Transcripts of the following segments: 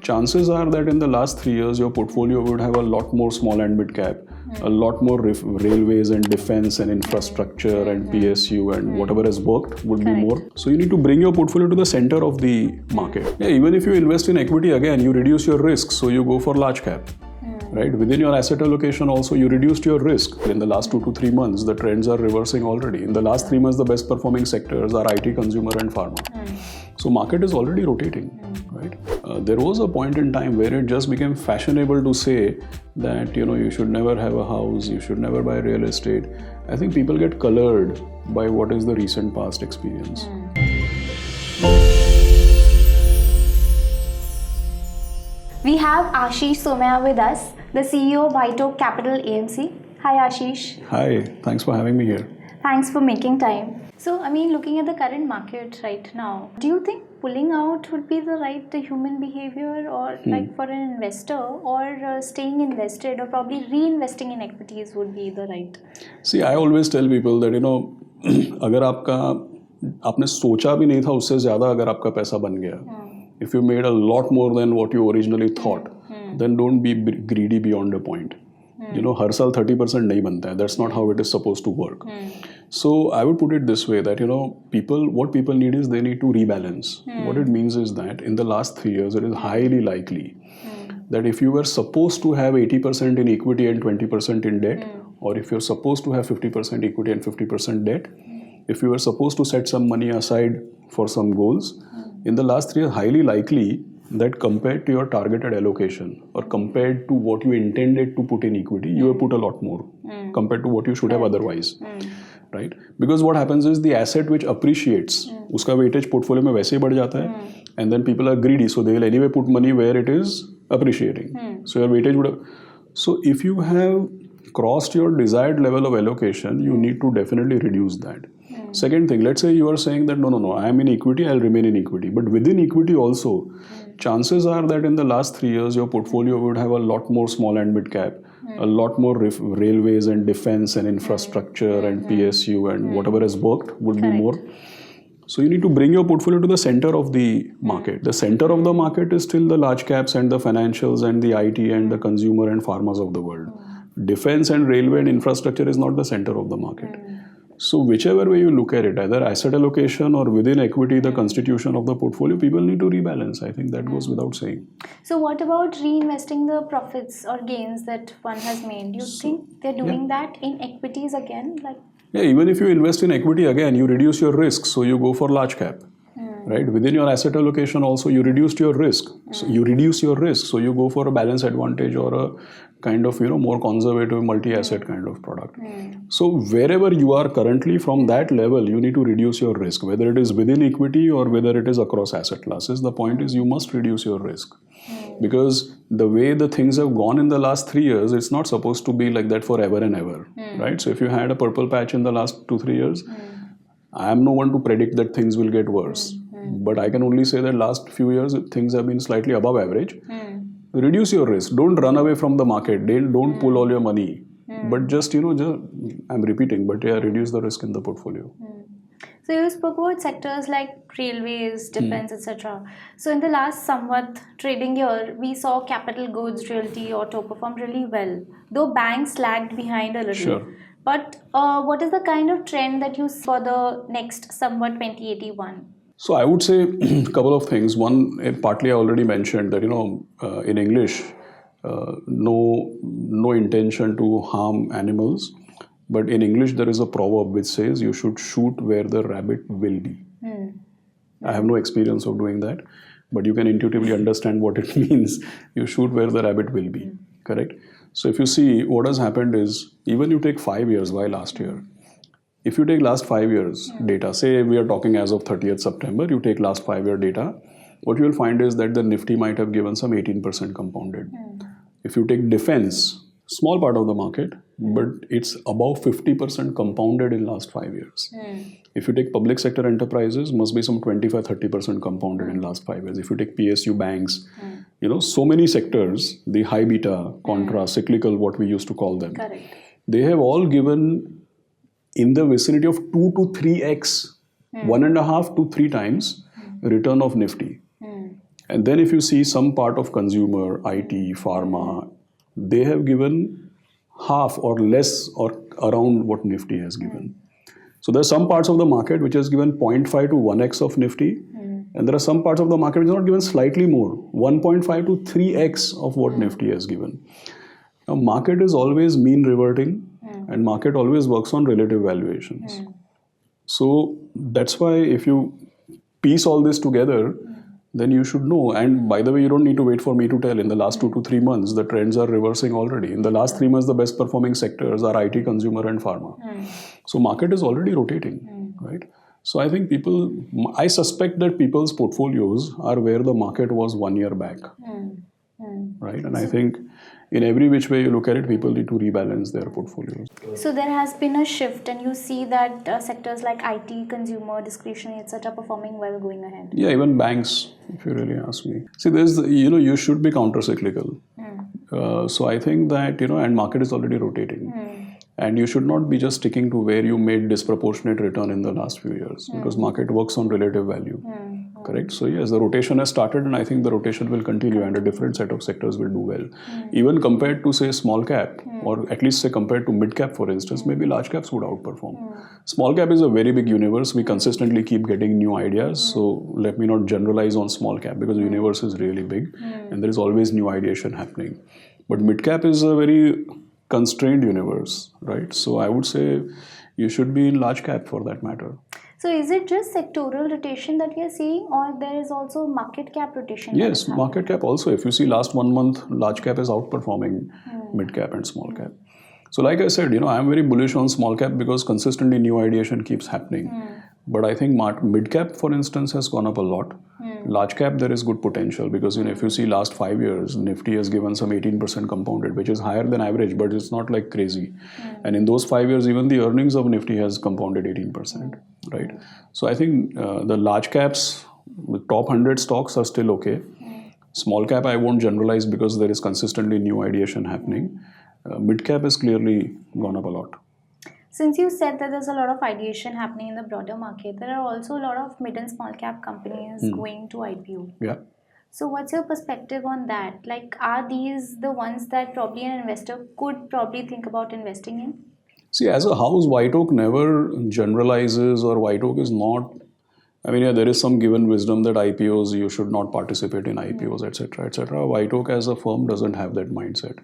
chances are that in the last 3 years, your portfolio would have a lot more small and mid cap, a lot more railways and defense and infrastructure and PSU and whatever has worked would be more. So you need to bring your portfolio to the center of the market. Yeah, even if you invest in equity, again, you reduce your risk. So you go for large cap. Right? Within your asset allocation also, you reduced your risk. In the last 2 to 3 months, the trends are reversing already. In the last 3 months, the best performing sectors are IT, consumer and pharma. So market is already rotating, right? There was a point in time where it just became fashionable to say that, you should never have a house, you should never buy real estate. I think people get colored by what is the recent past experience. We have Aashish Somaiyaa with us, the CEO of WhiteOak's Capital AMC. Hi Aashish. Hi, thanks for having me here. Thanks for making time. So, looking at the current market right now, do you think pulling out would be the right human behavior or like for an investor, or staying invested or probably reinvesting in equities would be the right? See, I always tell people that, अगर आपने सोचा भी नहीं था उससे ज़्यादा अगर आपका पैसा बन गया, if you made a lot more than what you originally thought, then don't be greedy beyond a point. हर साल 30% नहीं बनता है. That's not how it is supposed to work. So I would put it this way that, what people need is they need to rebalance. What it means is that in the last 3 years, it is highly likely that if you were supposed to have 80% in equity and 20% in debt, or if you're supposed to have 50% equity and 50% debt, if you were supposed to set some money aside for some goals, in the last 3 years, highly likely that compared to your targeted allocation or compared to what you intended to put in equity, you have put a lot more compared to what you should have otherwise. Right? Because what happens is the asset which appreciates, uska weightage portfolio mein वैसे ही बढ़ जाता है, and then people are greedy, so they will anyway put money where it is appreciating. So your weightage would have, so if you have crossed your desired level of allocation, you need to definitely reduce that. Second thing, let's say you are saying that no, I am in equity, I'll remain in equity. But within equity also, chances are that in the last 3 years, your portfolio would have a lot more small and mid cap, a lot more railways and defense and infrastructure and PSU and whatever has worked would be more. So you need to bring your portfolio to the center of the market. The center of the market is still the large caps and the financials and the IT and the consumer and pharmas of the world. Defense and railway and infrastructure is not the center of the market. So whichever way you look at it, either asset allocation or within equity, the constitution of the portfolio, people need to rebalance. I think that goes without saying. So what about reinvesting the profits or gains that one has made? Do you think they're doing that in equities again? Yeah, even if you invest in equity, again, you reduce your risk. So you go for large cap. Right? Within your asset allocation also, you reduced your risk. So you reduce your risk. So you go for a balance advantage or a kind of, more conservative multi-asset kind of product. So wherever you are currently from that level, you need to reduce your risk, whether it is within equity or whether it is across asset classes. The point is you must reduce your risk. Because the way the things have gone in the last 3 years, it's not supposed to be like that forever and ever. Right? So if you had a purple patch in the last 2-3 years, I am no one to predict that things will get worse. But I can only say that last few years, things have been slightly above average. Reduce your risk. Don't run away from the market. Don't pull all your money. But just, I'm repeating, but reduce the risk in the portfolio. So you spoke about sectors like railways, defense, etc. So in the last Samvat trading year, we saw capital goods, realty, auto perform really well, though banks lagged behind a little. Sure. But what is the kind of trend that you see for the next Samvat 2081? So I would say a couple of things. One, partly I already mentioned that, in English, no intention to harm animals. But in English, there is a proverb which says you should shoot where the rabbit will be. I have no experience of doing that, but you can intuitively understand what it means. You shoot where the rabbit will be, correct? So if you see, what has happened is, even you take 5 years, why last year? If you take last 5 years data, say we are talking as of 30th September, you take last 5 year data, what you will find is that the Nifty might have given some 18% compounded. If you take defense, small part of the market, but it's above 50% compounded in last 5 years. If you take public sector enterprises, must be some 25-30% compounded in last 5 years. If you take PSU banks, so many sectors, the high beta, contra, cyclical, what we used to call them, they have all given in the vicinity of 2 to 3x, 1.5 to 3 times return of Nifty. And then if you see some part of consumer, IT, pharma, they have given half or less or around what Nifty has given. So there are some parts of the market which has given 0.5 to 1x of Nifty, and there are some parts of the market which are not given slightly more, 1.5 to 3x of what Nifty has given. Now, market is always mean reverting, and market always works on relative valuations. So that's why if you piece all this together, then you should know. And by the way, you don't need to wait for me to tell. In the last 2 to 3 months, the trends are reversing already. In the last 3 months, the best performing sectors are IT, consumer, and pharma. So market is already rotating, right? So I think I suspect that people's portfolios are where the market was 1 year back, right? And I think in every which way you look at it, people need to rebalance their portfolios. So there has been a shift, and you see that sectors like IT, consumer, discretionary, etc., performing well going ahead. Yeah, even banks, if you really ask me. See, you should be counter-cyclical. So I think that, and market is already rotating. And you should not be just sticking to where you made disproportionate return in the last few years, because market works on relative value. Correct? So yes, the rotation has started, and I think the rotation will continue, and a different set of sectors will do well. Even compared to, say, small cap, or at least say compared to mid cap, for instance, maybe large caps would outperform. Small cap is a very big universe. We consistently keep getting new ideas. So let me not generalize on small cap, because the universe is really big, and there is always new ideation happening. But mid cap is a very constrained universe, right? So I would say you should be in large cap for that matter. So is it just sectoral rotation that we are seeing, or there is also market cap rotation? Yes, market cap also. If you see last 1 month, large cap is outperforming mid cap and small cap. So like I said, I'm very bullish on small cap because consistently new ideation keeps happening. But I think mid cap, for instance, has gone up a lot. Large cap, there is good potential because if you see last 5 years, Nifty has given some 18% compounded, which is higher than average, but it's not like crazy. And in those 5 years, even the earnings of Nifty has compounded 18%, right? So I think the large caps, the top 100 stocks are still okay. Small cap, I won't generalize because there is consistently new ideation happening. Mid cap has clearly gone up a lot. Since you said that there's a lot of ideation happening in the broader market, there are also a lot of mid and small cap companies going to IPO. Yeah. So what's your perspective on that? Like, are these the ones that probably an investor could probably think about investing in? See, as a house, WhiteOak never generalizes, or WhiteOak is not, there is some given wisdom that IPOs, you should not participate in IPOs, etc., etc. WhiteOak as a firm doesn't have that mindset.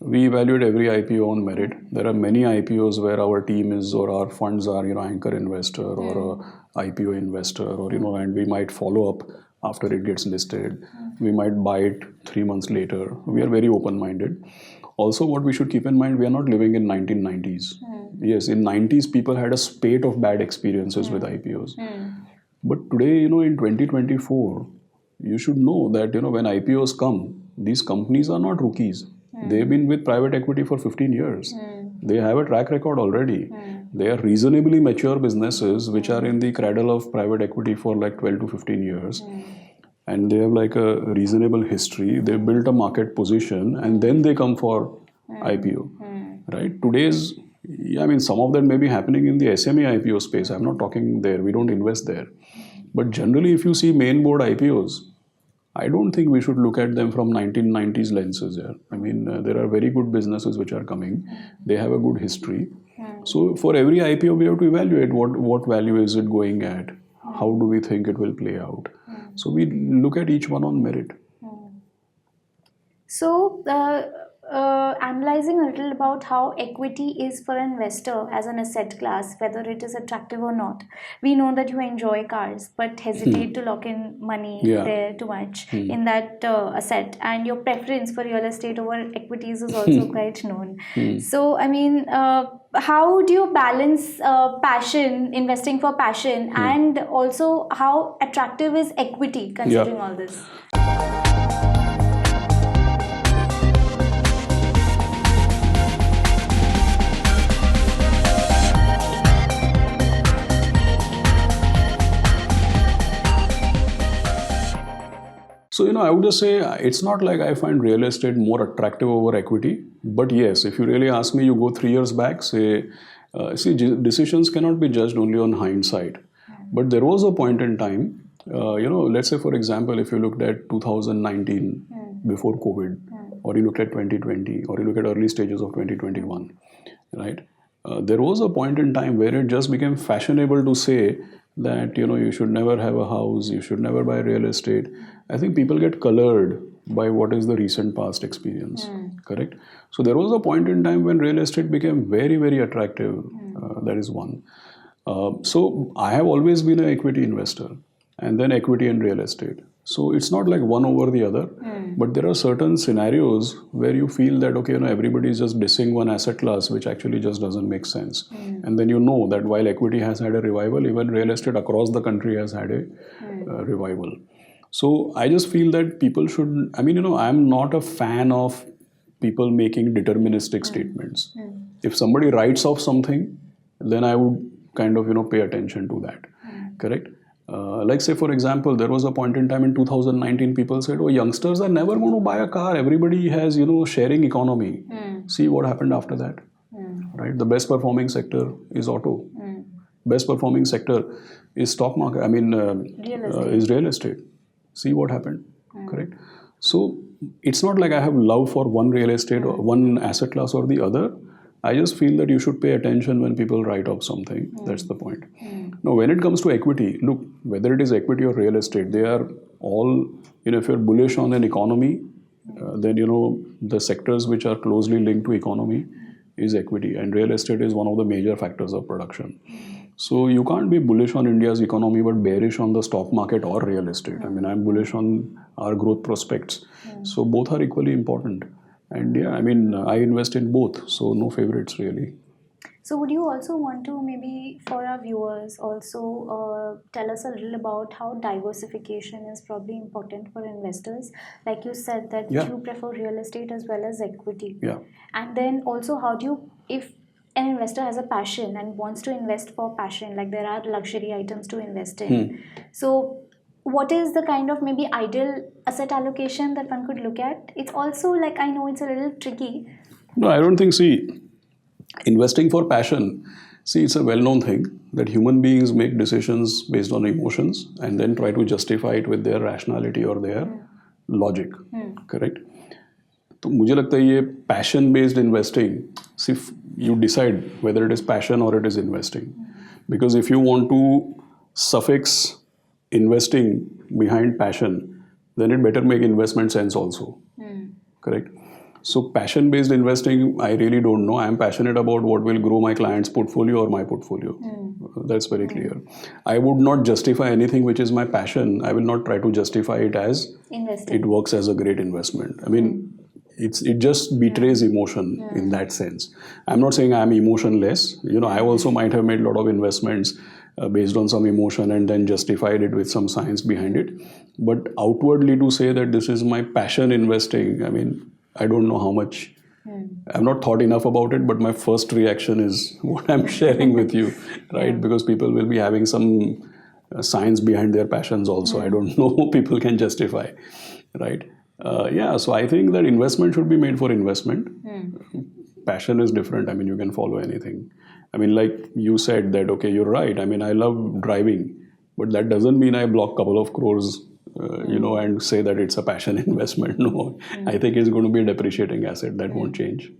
We evaluate every IPO on merit. There are many IPOs where our team is, or our funds are, anchor investor or a IPO investor, or, and we might follow up after it gets listed. We might buy it 3 months later. We are very open-minded. Also, what we should keep in mind, we are not living in 1990s. Yes, in 90s, people had a spate of bad experiences with IPOs. But today, in 2024, you should know that, when IPOs come, these companies are not rookies. They've been with private equity for 15 years. They have a track record already. They are reasonably mature businesses which are in the cradle of private equity for like 12 to 15 years. And they have like a reasonable history. They built a market position and then they come for IPO. Right? Today's, some of that may be happening in the SME IPO space. I'm not talking there. We don't invest there. But generally, if you see main board IPOs, I don't think we should look at them from 1990s lenses here. There are very good businesses which are coming. They have a good history. So for every IPO, we have to evaluate what value is it going at? How do we think it will play out? So we look at each one on merit. So analyzing a little about how equity is for an investor as an asset class, whether it is attractive or not. We know that you enjoy cars, but hesitate to lock in money there too much in that asset. And your preference for real estate over equities is also quite known. So, how do you balance passion, investing for passion, and also how attractive is equity considering all this? So, I would just say it's not like I find real estate more attractive over equity. But yes, if you really ask me, you go 3 years back, decisions cannot be judged only on hindsight. But there was a point in time let's say for example, if you looked at 2019 before COVID, or you looked at 2020, or you look at early stages of 2021, right? There was a point in time where it just became fashionable to say that you should never have a house, you should never buy real estate. I think people get colored by what is the recent past experience, correct? So there was a point in time when real estate became very, very attractive. That is one. So I have always been an equity investor, and then equity and real estate. So it's not like one over the other, but there are certain scenarios where you feel that, okay, everybody is just dissing one asset class, which actually just doesn't make sense. And then that while equity has had a revival, even real estate across the country has had a revival. So I just feel that people should, I'm not a fan of people making deterministic statements. If somebody writes off something, then I would kind of, pay attention to that, correct? Like say for example, there was a point in time in 2019, people said, oh, youngsters are never going to buy a car. Everybody has, sharing economy. See what happened after that, right? The best performing sector is auto. Best performing sector is stock market. Is real estate. See what happened, correct? So it's not like I have love for one real estate or one asset class or the other. I just feel that you should pay attention when people write off something. That's the point. Now, when it comes to equity, look, whether it is equity or real estate, they are all, if you're bullish on an economy, then, the sectors which are closely linked to economy is equity. And real estate is one of the major factors of production. So you can't be bullish on India's economy but bearish on the stock market or real estate. I'm bullish on our growth prospects. So both are equally important. And I invest in both, so no favorites really. So would you also want to maybe for our viewers also tell us a little about how diversification is probably important for investors? Like you said that you prefer real estate as well as equity. Yeah. And then also how do you, if an investor has a passion and wants to invest for passion, like there are luxury items to invest in. So what is the kind of maybe ideal asset allocation that one could look at? It's also like, I know it's a little tricky. No, I don't think, investing for passion, it's a well-known thing that human beings make decisions based on emotions and then try to justify it with their rationality or their logic, correct? So मुझे लगता है ये passion-based investing, you decide whether it is passion or it is investing. Because if you want to suffix investing behind passion, then it better make investment sense also, correct? So passion-based investing, I really don't know. I am passionate about what will grow my client's portfolio or my portfolio. That's very clear. I would not justify anything which is my passion. I will not try to justify it as investing. It works as a great investment. It just betrays emotion in that sense. I'm not saying I'm emotionless. I also might have made a lot of investments based on some emotion and then justified it with some science behind it. But outwardly to say that this is my passion investing, I don't know how much. I've not thought enough about it, but my first reaction is what I'm sharing with you, right? Because people will be having some science behind their passions also. I don't know people can justify, right? So I think that investment should be made for investment. Passion is different. You can follow anything. Like you said that, okay, you're right. I love driving, but that doesn't mean I block a couple of crores, and say that it's a passion investment. No, I think it's going to be a depreciating asset that won't change.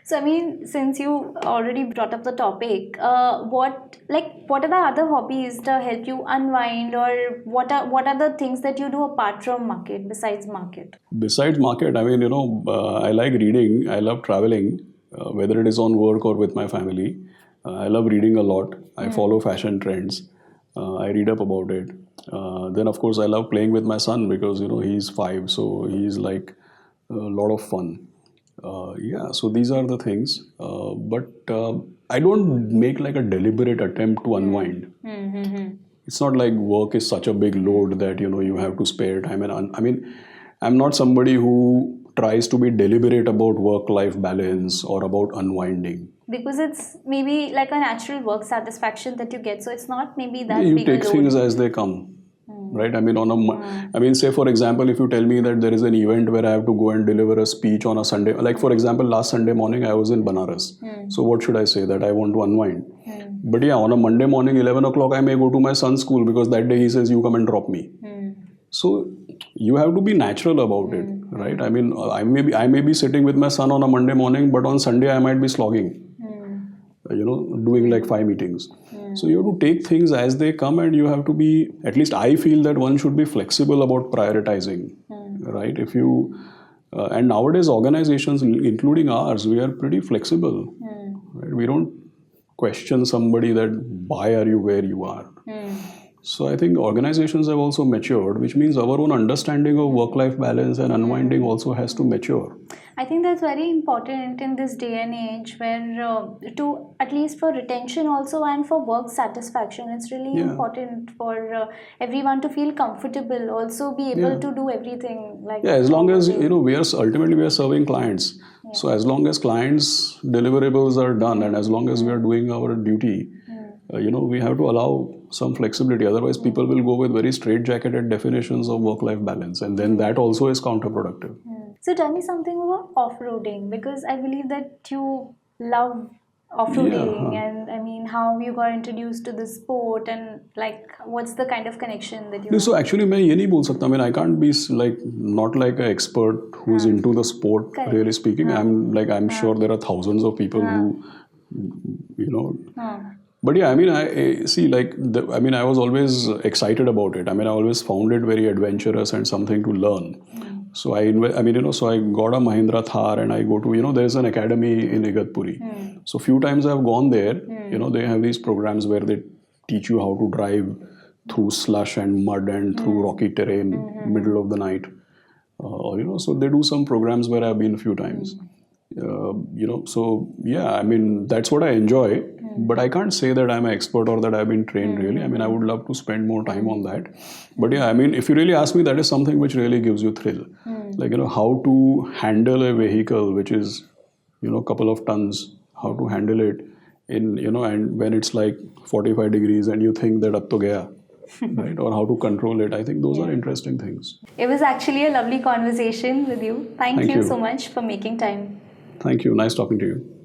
So since you already brought up the topic, what are the other hobbies that help you unwind, or what are the things that you do apart from market, besides market? Besides market, I like reading. I love traveling, whether it is on work or with my family. I love reading a lot. I follow fashion trends. I read up about it. Then of course I love playing with my son because he's 5, so he's like a lot of fun. So these are the things, but I don't make like a deliberate attempt to unwind. It's not like work is such a big load that you have to spare time. And I'm not somebody who tries to be deliberate about work-life balance or about unwinding. Because it's maybe like a natural work satisfaction that you get, so it's not maybe that you big a load. You take things as they come. Right? Say for example, if you tell me that there is an event where I have to go and deliver a speech on a Sunday, like for example, last Sunday morning I was in Banaras. So what should I say? That I want to unwind. But yeah, on a Monday morning, 11 o'clock, I may go to my son's school because that day he says, you come and drop me. So you have to be natural about it, right? I mean, I may be sitting with my son on a Monday morning, but on Sunday I might be slogging, doing like 5 meetings. So you have to take things as they come, and you have to be, at least I feel that one should be flexible about prioritizing, right? If you, and nowadays organizations, including ours, we are pretty flexible, right? We don't question somebody that why are you where you are. So I think organizations have also matured, which means our own understanding of work-life balance and unwinding also has to mature. I think that's very important in this day and age where to at least for retention also and for work satisfaction, it's really important for everyone to feel comfortable, also be able to do everything. Like as long as, we are ultimately we are serving clients. So as long as clients' deliverables are done and as long as we are doing our duty, we have to allow some flexibility. Otherwise, people will go with very straitjacketed definitions of work-life balance, and then that also is counterproductive. So tell me something about off-roading, because I believe that you love off-roading, and I mean, how you got introduced to the sport, and like, what's the kind of connection that you have? So actually, मैं ये नहीं बोल सकता. I mean, I can't be not like an expert who's into the sport. Really speaking, I'm sure there are thousands of people who, But yeah, I mean, I was always excited about it. I mean, I always found it very adventurous and something to learn. So I got a Mahindra Thar and I go to, there's an academy in Igatpuri. So few times I've gone there, they have these programs where they teach you how to drive through slush and mud and through rocky terrain, middle of the night. So they do some programs where I've been a few times. So yeah, I mean, that's what I enjoy, but I can't say that I'm an expert or that I've been trained really. I mean, I would love to spend more time on that. But yeah, I mean, if you really ask me, that is something which really gives you thrill. Like, how to handle a vehicle which is, couple of tons, how to handle it in, and when it's like 45 degrees and you think that ab to gaya. Right? Or how to control it. I think those are interesting things. It was actually a lovely conversation with you. Thank you so much for making time. Thank you. Nice talking to you.